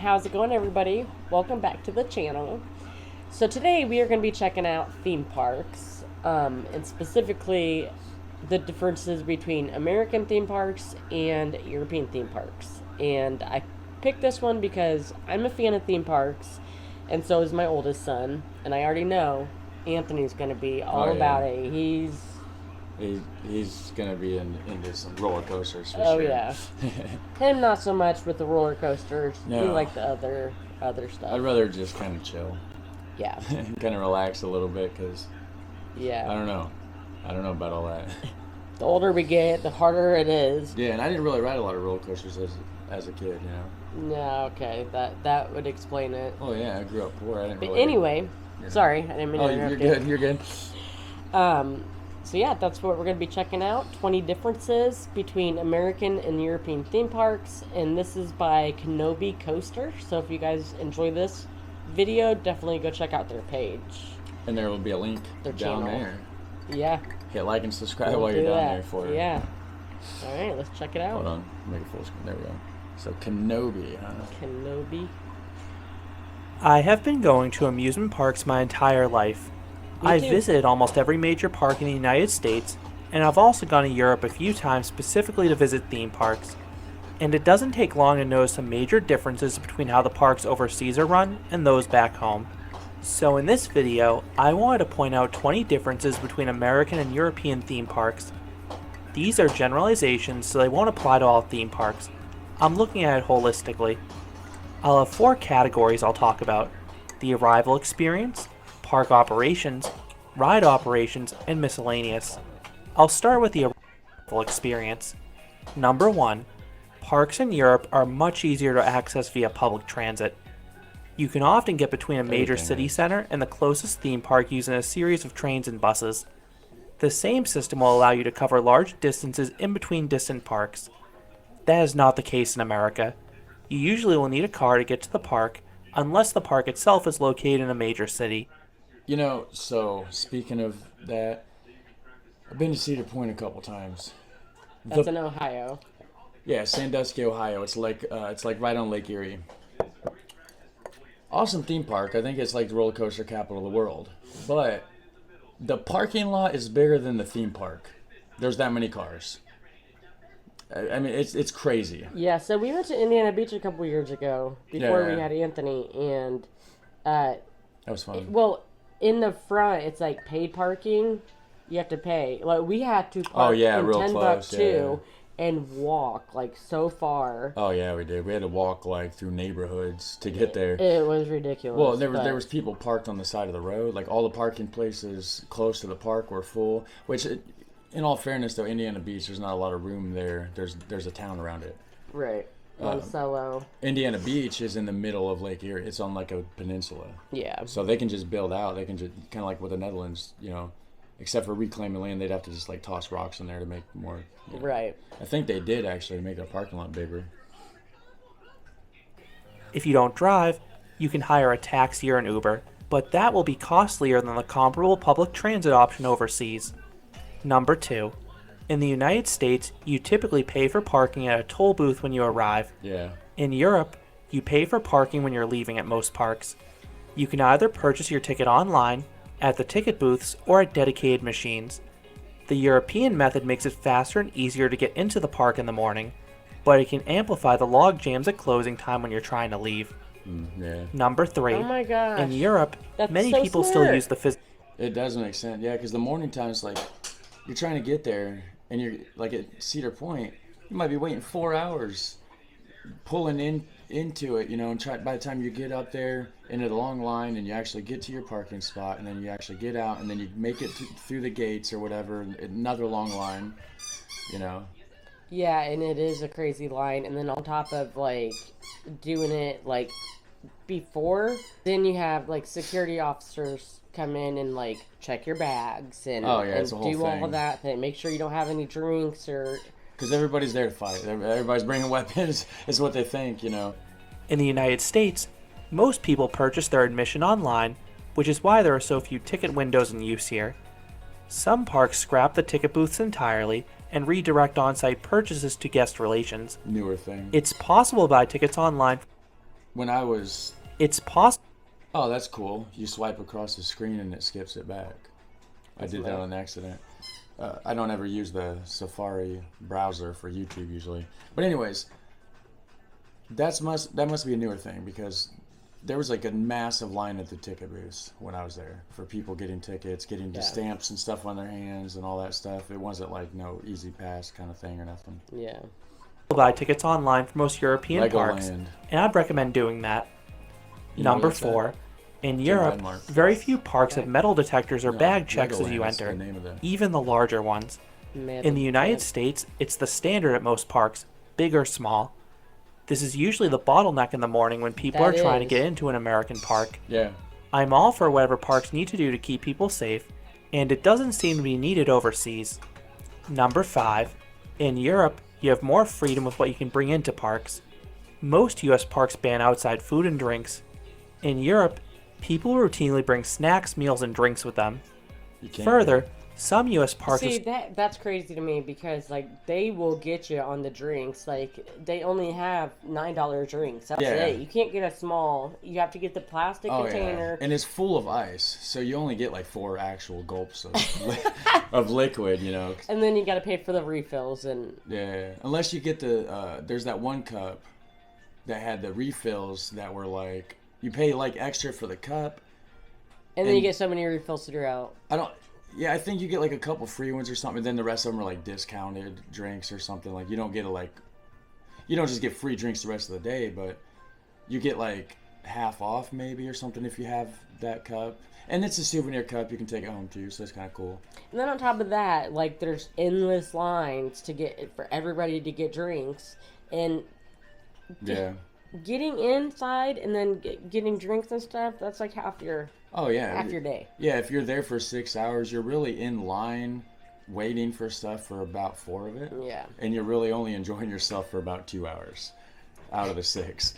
How's it going, everybody? Welcome back to the channel. So today we are going to be checking out theme parks, and specifically the differences between American theme parks and European theme parks. And I picked this one because I'm a fan of theme parks, and so is my oldest son, and I already know Anthony's going to be all about it. He's gonna be into some roller coasters for sure. Oh yeah. Him not so much with the roller coasters. No. He like the other stuff. I'd rather just kind of chill. Yeah. Kind of relax a little bit because. Yeah. I don't know about all that. The older we get, the harder it is. Yeah, and I didn't really ride a lot of roller coasters as a kid, you know. No, okay, that would explain it. Oh yeah, I grew up poor. I didn't. But really anyway, sorry, I didn't mean to interrupt you. You're good. So yeah, that's what we're going to be checking out. 20 differences between American and European theme parks. And this is by Coplen Coaster. So if you guys enjoy this video, definitely go check out their page. And there will be a link down there. Yeah. Hit like and subscribe while you're down there for it. Yeah. All right, let's check it out. Hold on. Make it full screen. There we go. So Coplen, huh? Coplen. I have been going to amusement parks my entire life. I've visited almost every major park in the United States, and I've also gone to Europe a few times specifically to visit theme parks. And it doesn't take long to notice some major differences between how the parks overseas are run and those back home. So in this video, I wanted to point out 20 differences between American and European theme parks. These are generalizations, so they won't apply to all theme parks. I'm looking at it holistically. I'll have 4 categories I'll talk about: the arrival experience, park operations, ride operations, and miscellaneous. I'll start with the arrival experience. Number 1. Parks in Europe are much easier to access via public transit. You can often get between a major city center and the closest theme park using a series of trains and buses. The same system will allow you to cover large distances in between distant parks. That is not the case in America. You usually will need a car to get to the park, unless the park itself is located in a major city. You know, so speaking of that, I've been to Cedar Point a couple times. That's in Ohio. Yeah, Sandusky, Ohio. It's like right on Lake Erie. Awesome theme park. I think it's like the roller coaster capital of the world. But the parking lot is bigger than the theme park. There's that many cars. I mean, it's crazy. Yeah, so we went to Indiana Beach a couple years ago before we had Anthony, and that was fun. In the front, it's like paid parking. You have to pay. Like we had to park real $10 close, too, and walk like so far. Oh yeah, we did. We had to walk like through neighborhoods to get there. It was ridiculous. Well, there was people parked on the side of the road. Like all the parking places close to the park were full. Which, in all fairness, though, Indiana Beach, there's not a lot of room there. There's a town around it. Right. Monticello. Indiana Beach is in the middle of Lake Erie. It's on like a peninsula. Yeah. So they can just build out. They can just kind of like with the Netherlands, except for reclaiming land, they'd have to just like toss rocks in there to make more. Right. I think they did actually make their parking lot bigger. If you don't drive, you can hire a taxi or an Uber, but that will be costlier than the comparable public transit option overseas. Number 2. In the United States, you typically pay for parking at a toll booth when you arrive. Yeah. In Europe, you pay for parking when you're leaving at most parks. You can either purchase your ticket online, at the ticket booths, or at dedicated machines. The European method makes it faster and easier to get into the park in the morning, but it can amplify the log jams at closing time when you're trying to leave. Yeah. Number 3. Oh my gosh. In Europe, many so people smart. still use the physical. It does make sense, yeah, because the morning time's like, you're trying to get there, and you're like at Cedar Point, you might be waiting 4 hours, pulling into it, and by the time you get up there into the long line, and you actually get to your parking spot, and then you actually get out, and then you make it through the gates or whatever, another long line, Yeah, and it is a crazy line, and then on top of like doing it like before, then you have like security officers come in and like check your bags and, it's a whole do thing. all of that thing. Make sure you don't have any drinks or. Because everybody's there to fight. Everybody's bringing weapons. Is what they think, In the United States, most people purchase their admission online, which is why there are so few ticket windows in use here. Some parks scrap the ticket booths entirely and redirect on-site purchases to guest relations. Newer thing. It's possible to buy tickets online when I was... It's possible. Oh, that's cool. You swipe across the screen and it skips it back. I did that on accident. I don't ever use the Safari browser for YouTube usually. But anyways, that must be a newer thing, because there was like a massive line at the ticket booths when I was there for people getting tickets, getting the stamps and stuff on their hands and all that stuff. It wasn't like no easy pass kind of thing or nothing. Yeah. Buy tickets online for most European parks, Legoland. and I'd recommend doing that. Number 4, in Europe, Denmark. very few parks have metal detectors or bag checks as you Legoland, that's enter, the name of the... even the larger ones. In the United States, it's the standard at most parks, big or small. This is usually the bottleneck in the morning when people are trying to get into an American park. Yeah. I'm all for whatever parks need to do to keep people safe, and it doesn't seem to be needed overseas. Number 5, in Europe, you have more freedom with what you can bring into parks. Most US parks ban outside food and drinks. In Europe, people routinely bring snacks, meals, and drinks with them. Further, some US parks... See, that's crazy to me, because, like, they will get you on the drinks. Like, they only have $9 drinks. That's it. You can't get a small. You have to get the plastic container. Yeah. And it's full of ice, so you only get like 4 actual gulps of, of liquid, you know. And then you got to pay for the refills. And yeah, unless you get the... there's that one cup that had the refills that were like... You pay like extra for the cup. And then you get so many refills throughout. Yeah, I think you get like a couple free ones or something, and then the rest of them are like discounted drinks or something. Like you don't get you don't just get free drinks the rest of the day, but you get like half off maybe or something if you have that cup. And it's a souvenir cup, you can take it home too, so that's kind of cool. And then on top of that, like there's endless lines for everybody to get drinks, and yeah, getting inside and then getting drinks and stuff, that's like half your day. Yeah, if you're there for 6 hours, you're really in line waiting for stuff for about 4 of it. Yeah. And you're really only enjoying yourself for about 2 hours out of the 6.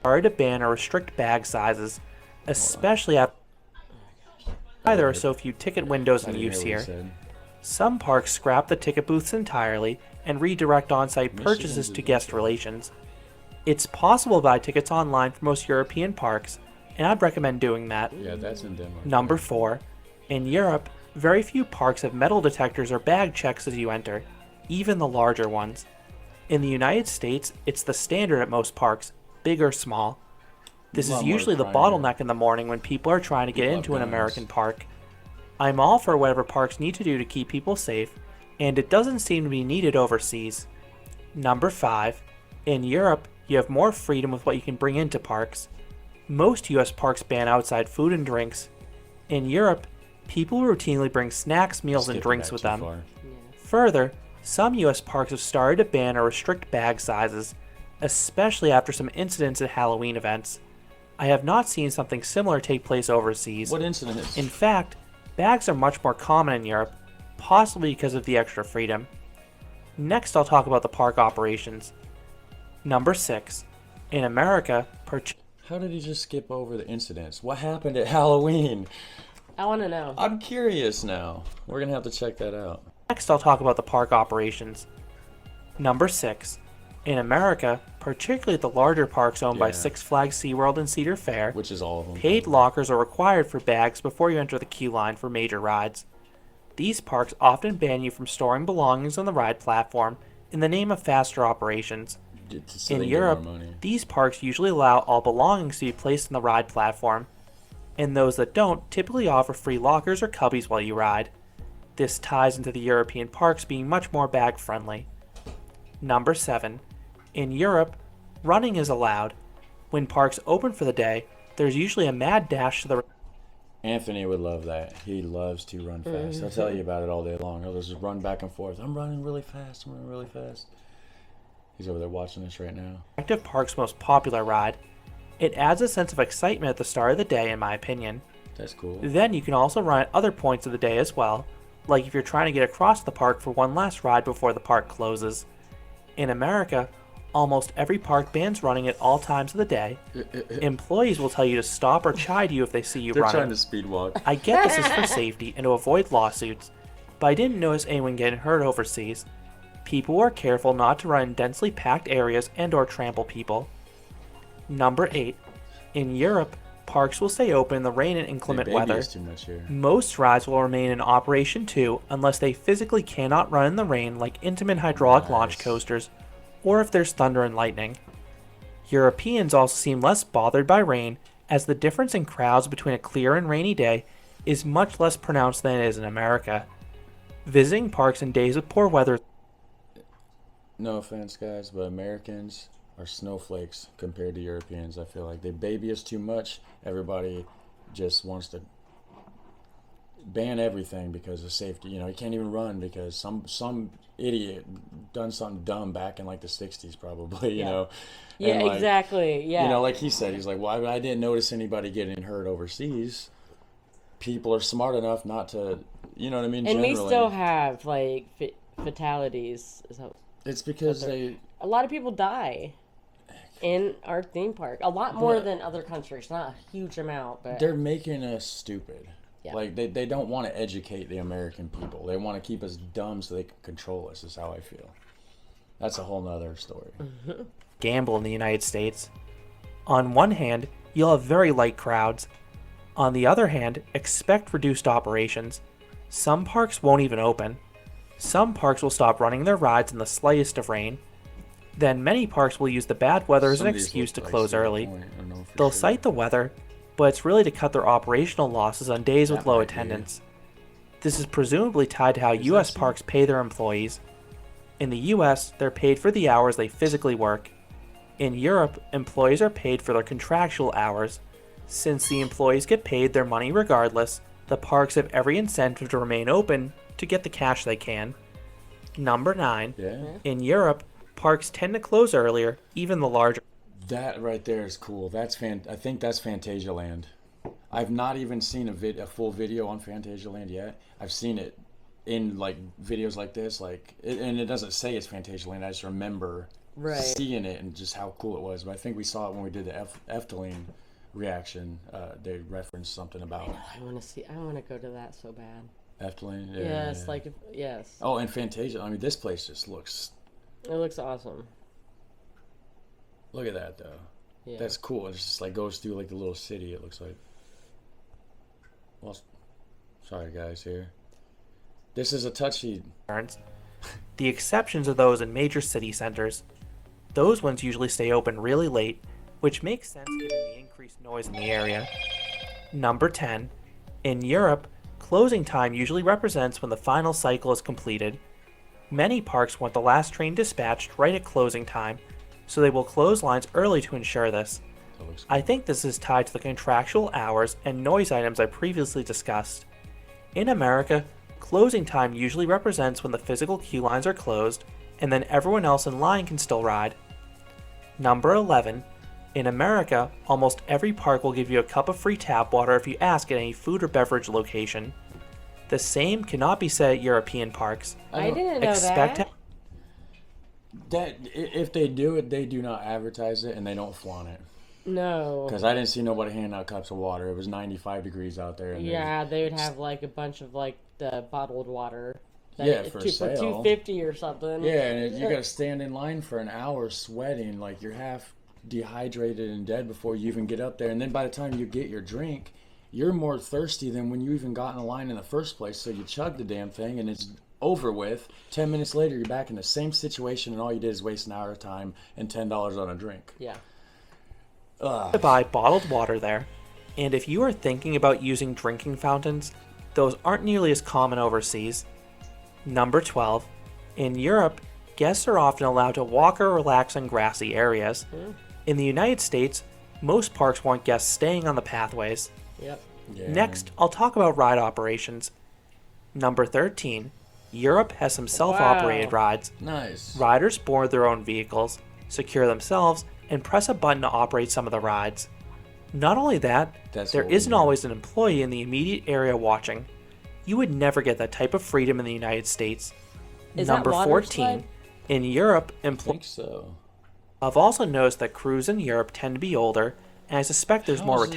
Hard to ban or restrict bag sizes, especially after there are so few ticket windows in use here. Some parks scrap the ticket booths entirely and redirect on-site purchases to guest relations. It's possible to buy tickets online for most European parks, and I'd recommend doing that. Yeah, that's in Denmark. Number 4, in Europe, very few parks have metal detectors or bag checks as you enter, even the larger ones. In the United States, it's the standard at most parks, big or small. This is usually the bottleneck in the morning when people are trying to get into an American park. I'm all for whatever parks need to do to keep people safe, and it doesn't seem to be needed overseas. Number 5, in Europe, you have more freedom with what you can bring into parks. Most US parks ban outside food and drinks. In Europe, people routinely bring snacks, meals, and drinks with them. Further, some US parks have started to ban or restrict bag sizes, especially after some incidents at Halloween events. I have not seen something similar take place overseas. What incidents? In fact, bags are much more common in Europe, possibly because of the extra freedom. Next, I'll talk about the park operations. Number 6. In America, How did he just skip over the incidents? What happened at Halloween? I want to know. I'm curious now. We're going to have to check that out. Next, I'll talk about the park operations. Number 6. In America, particularly the larger parks owned by Six Flags SeaWorld and Cedar Fair, which is all of them, paid lockers are required for bags before you enter the queue line for major rides. These parks often ban you from storing belongings on the ride platform in the name of faster operations. So in Europe, these parks usually allow all belongings to be placed on the ride platform, and those that don't typically offer free lockers or cubbies while you ride. This ties into the European parks being much more bag-friendly. Number 7. In Europe, running is allowed. When parks open for the day, there's usually a mad dash to the... Anthony would love that. He loves to run fast. I'll tell you about it all day long. He'll just run back and forth. I'm running really fast. I'm running really fast. He's over there watching this right now. Active Park's most popular ride. It adds a sense of excitement at the start of the day, in my opinion. That's cool. Then you can also run at other points of the day as well, like if you're trying to get across the park for one last ride before the park closes. In America, almost every park bans running at all times of the day. Employees will tell you to stop or chide you if they see you running. They're trying to speed walk. I get this is for safety and to avoid lawsuits, but I didn't notice anyone getting hurt overseas. People are careful not to run in densely packed areas and or trample people. Number 8. In Europe, parks will stay open in the rain and inclement Baby weather. is too much here. Most rides will remain in operation too unless they physically cannot run in the rain, like intimate hydraulic launch Nice. coasters, or if there's thunder and lightning. Europeans also seem less bothered by rain, as the difference in crowds between a clear and rainy day is much less pronounced than it is in America. Visiting parks in days with poor weather. No offense, guys, but Americans are snowflakes compared to Europeans. I feel like they baby us too much. Everybody just wants to ban everything because of safety. You know, you can't even run because some idiot done something dumb back in like the 60s probably, you know. Yeah, And, like, exactly. Yeah. You know, like he said, he's like, well, I didn't notice anybody getting hurt overseas. People are smart enough not to, you know what I mean? And generally. we still have like fatalities. So It's because a lot of people die in our theme park. A lot more than other countries. Not a huge amount, but they're making us stupid. Yeah. Like, they don't want to educate the American people. They want to keep us dumb so they can control us, is how I feel. That's a whole nother story. Gamble in the United States. On one hand, you'll have very light crowds. On the other hand, expect reduced operations. Some parks won't even open. Some parks will stop running their rides in the slightest of rain. Then many parks will use the bad weather as Some an of these excuse to look like close Cedar early. Point, I don't know for They'll sure. cite the weather, but it's really to cut their operational losses on days with That low might be. attendance. This is presumably tied to how Is U.S. that so? parks pay their employees. In the U.S., they're paid for the hours they physically work. In Europe, employees are paid for their contractual hours. Since the employees get paid their money regardless, the parks have every incentive to remain open to get the cash they can. Number 9. Yeah. In Europe, parks tend to close earlier, even the larger. That right there is cool. I think that's Fantasialand. I've not even seen a full video on Fantasialand yet. I've seen it in like videos like this, and it doesn't say it's Fantasialand. I just remember seeing it and just how cool it was. But I think we saw it when we did the Efteling reaction. They referenced something about I want to go to that so bad. Efteling. Yes, Yeah. yes. Oh, and Fantasia. I mean, this place just looks. It looks awesome. Look at that though. Yeah. That's cool. It just like goes through like the little city. It looks like. Well, sorry guys here. This is a touchy. The exceptions are those in major city centers. Those ones usually stay open really late, which makes sense given the increased noise in the area. Number 10. In Europe, closing time usually represents when the final cycle is completed. Many parks want the last train dispatched right at closing time, so they will close lines early to ensure this. That looks I think this is tied to the contractual hours and noise items I previously discussed. In America, closing time usually represents when the physical queue lines are closed, and then everyone else in line can still ride. Number 11. In America, almost every park will give you a cup of free tap water if you ask at any food or beverage location. The same cannot be said at European parks. I didn't know Expect that. that if they do it, they do not advertise it and they don't flaunt it. No. Because I didn't see nobody handing out cups of water. It was 95 degrees out there. And Yeah, they would have like a bunch of like the bottled water. Yeah, for for sale. $2.50 or something. Yeah, and you got to stand in line for an hour sweating like you're half dehydrated and dead before you even get up there. And then by the time you get your drink, you're more thirsty than when you even got in the line in the first place. So you chug the damn thing and it's over with. 10 minutes later, you're back in the same situation and all you did is waste an hour of time and $10 on a drink. Yeah. to buy bottled water there, and if you are thinking about using drinking fountains, those aren't nearly as common overseas. Number 12. In Europe, guests are often allowed to walk or relax in grassy areas. In the United States, most parks want guests staying on the pathways. Yep. Yeah. Next, I'll talk about ride operations. Number 13. Europe has some self-operated Wow. rides. Nice. Riders board their own vehicles, secure themselves, and press a button to operate some of the rides. Not only that, That's there what we isn't do. always an employee in the immediate area watching. You would never get that type of freedom in the United States. Is that Number water 14. slide? In Europe, I think so. I've also noticed that crews in Europe tend to be older, and I suspect there's How more is this-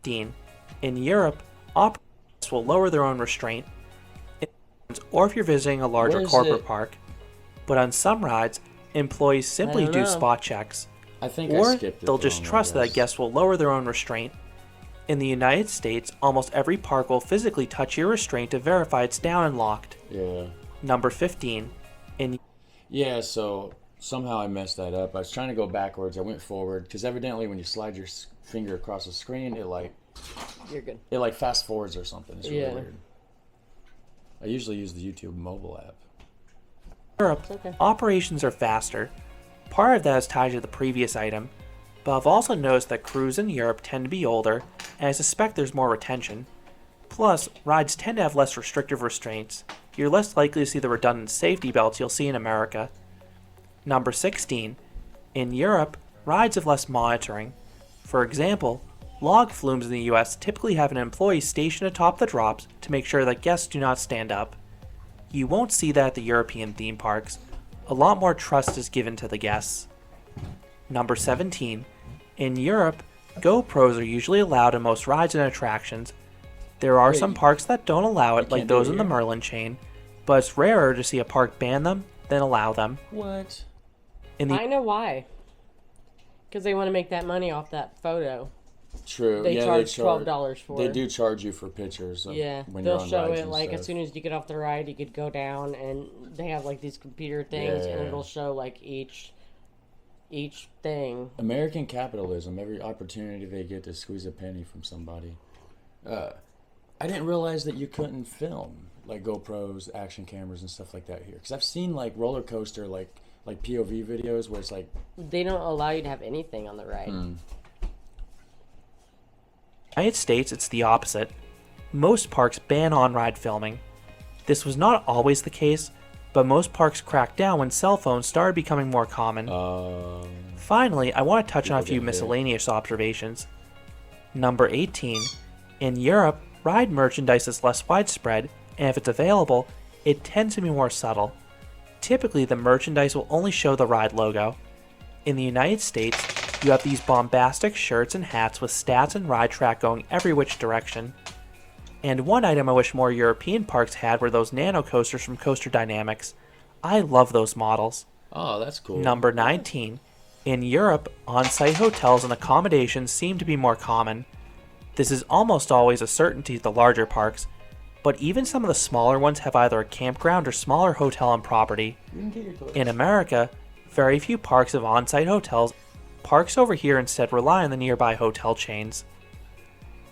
retention. In Europe, operators will lower their own restraint, or if you're visiting a larger Where is corporate it? park. But on some rides, employees simply don't do know. spot checks. I think I Or skipped it they'll just wrong, I trust that guess. guests will lower their own restraint. In the United States, almost every park will physically touch your restraint to verify it's down and locked. Yeah. Number 15. Yeah, so somehow I messed that up. I was trying to go backwards. I went forward because evidently when you slide your finger across the screen, You're good. it like fast forwards or something. It's really Yeah. weird. I usually use the YouTube mobile app. Europe, Okay. operations are faster. Part of that is tied to the previous item, but I've also noticed that crews in Europe tend to be older, and I suspect there's more retention. Plus, rides tend to have less restrictive restraints. You're less likely to see the redundant safety belts you'll see in America. Number 16. In Europe, rides have less monitoring. For example, log flumes in the US typically have an employee stationed atop the drops to make sure that guests do not stand up. You won't see that at the European theme parks. A lot more trust is given to the guests. Number 17. In Europe, GoPros are usually allowed in most rides and attractions. There are Wait, some parks that don't allow it, like can't do those it in the here? Merlin chain, but it's rarer to see a park ban them than allow them. What? In the I know why. Because they want to make that money off that photo. True. They yeah, charge they $12 for They it. do charge you for pictures. Of Yeah, when you're they'll on show rides it and like stuff. as soon as you get off the ride, you could go down, and they have like these computer things, and Yeah. it'll show like each thing. American capitalism. Every opportunity they get to squeeze a penny from somebody. I didn't realize that you couldn't film like GoPros, action cameras, and stuff like that here. Because I've seen like roller coaster like POV videos where it's like They don't allow you to have anything on the ride. United States, it's the opposite. Most parks ban on-ride filming. This was not always the case, but most parks cracked down when cell phones started becoming more common. Finally, I want to touch on a People few get hit. miscellaneous observations. Number 18. In Europe, ride merchandise is less widespread, and if it's available, it tends to be more subtle. Typically, the merchandise will only show the ride logo. In the United States, you have these bombastic shirts and hats with stats and ride track going every which direction. And one item I wish more European parks had were those nano coasters from Coaster Dynamics. I love those models. oh, that's cool. Number 19. In Europe, on-site hotels and accommodations seem to be more common. This is almost always a certainty at the larger parks, but even some of the smaller ones have either a campground or smaller hotel on property. You can get your toys. In America, very few parks have on-site hotels. Parks over here instead rely on the nearby hotel chains.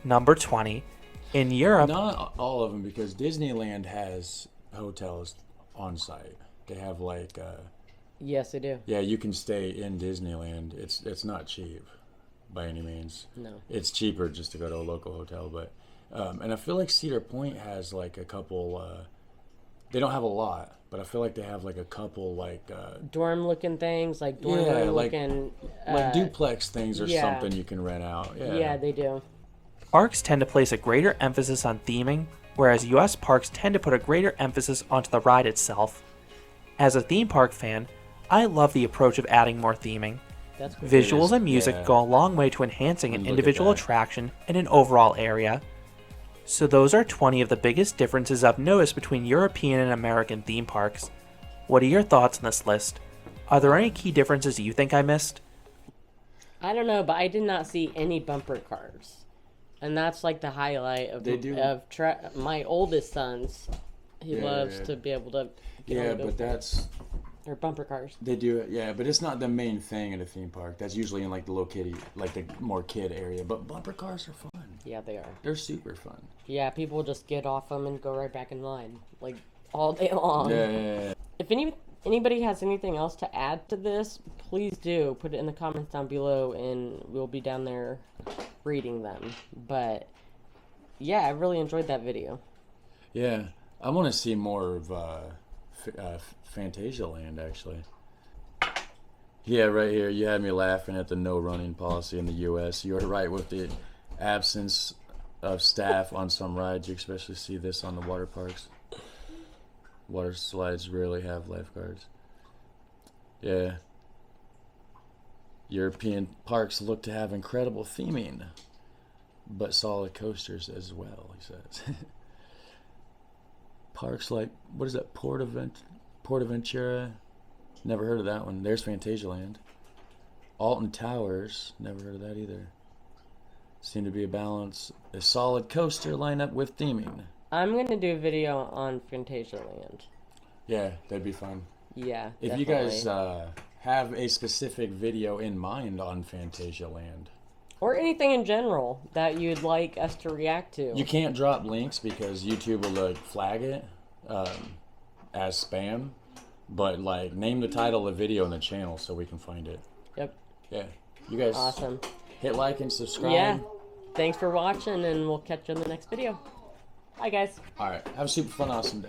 Number 20. In Europe, Not all of them, because Disneyland has hotels on site. They have like, Yes, they do. yeah, you can stay in Disneyland. It's not cheap by any means. No. It's cheaper just to go to a local hotel, but and I feel like Cedar Point has like a couple. They don't have a lot, but I feel like they have like a couple like Dorm-looking things, like dorm Yeah, room like- looking. like duplex things or yeah. something you can rent out. Yeah. Yeah, they do. parks tend to place a greater emphasis on theming, whereas US parks tend to put a greater emphasis onto the ride itself. As a theme park fan, I love the approach of adding more theming. That's cool. Visuals and music yeah. go a long way to enhancing an Look at individual that. attraction and an overall area. So those are 20 of the biggest differences I've noticed between European and American theme parks. What are your thoughts on this list? Are there any key differences you think I missed? I don't know, but I did not see any bumper cars, and that's like the highlight of They do. my oldest son's. He Yeah, loves yeah. to be able to get Yeah, on the but go- that's or bumper cars. they do it. Yeah, but it's not the main thing at a theme park. That's usually in like the low kitty, like the more kid area. But bumper cars are fun. Yeah, they are. They're super fun. Yeah, people just get off them and go right back in line, like all day long. Yeah. If anybody has anything else to add to this, please do put it in the comments down below, and we'll be down there reading them. But yeah, I really enjoyed that video. Yeah, I want to see more of Fantasia Land, actually. Yeah, right here. You had me laughing at the no running policy in the U.S. You're right with the absence of staff on some rides. You especially see this on the water parks. Water slides rarely have lifeguards. Yeah. European parks look to have incredible theming, but solid coasters as well, he says. Parks like, what is that, Portaventura? Never heard of that one. There's Fantasialand. Alton Towers, never heard of that either. Seem to be a solid coaster lineup with theming. I'm gonna do a video on Fantasyland. Yeah, that'd be fun. Yeah. If definitely. you guys have a specific video in mind on Fantasyland, or anything in general that you'd like us to react to. you can't drop links because YouTube will like flag it as spam. But like, name the title of the video in the channel so we can find it. Yep. Yeah. You guys Awesome. hit like and subscribe. Yeah. Thanks for watching, and we'll catch you in the next video. Bye, guys. All right. Have a super fun, awesome day.